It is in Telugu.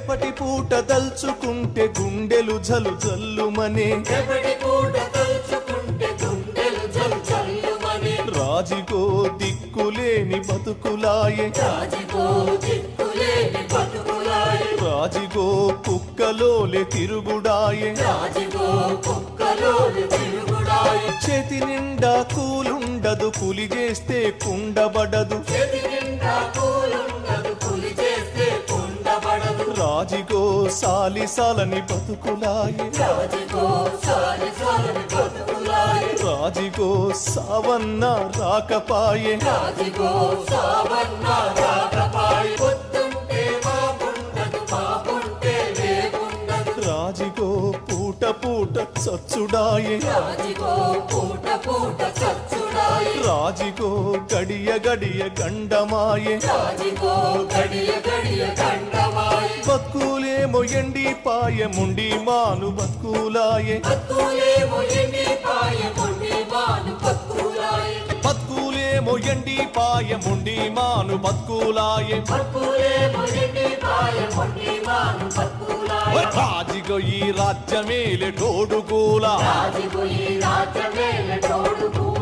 రేపటి పూట దల్చుకుంటే గుండెలు జలు జల్లుమనే రాజిగో దిక్కులేని బతుకులాయే రాజిగో కుక్కలోలే తిరుగుడాయే చేతి నిండా కూలుండదు పులి చేస్తే కుండబడదు రాజిగో సాలిసాలని బతుకులాయే రాజిగో సావన్న రాకపాయే రాజిగో పూట పూట చచ్చుడాయే రాజిగో గడియ గడియ గండమాయే బతుకులేమో ఎండి పాయ ముండి మాను బతుకులాయే బతుకులేమో ఎండి పాయ ముండి మాను బతుకులాయే రాజిగో ఈ రాజ్యమేలే టోడుగూల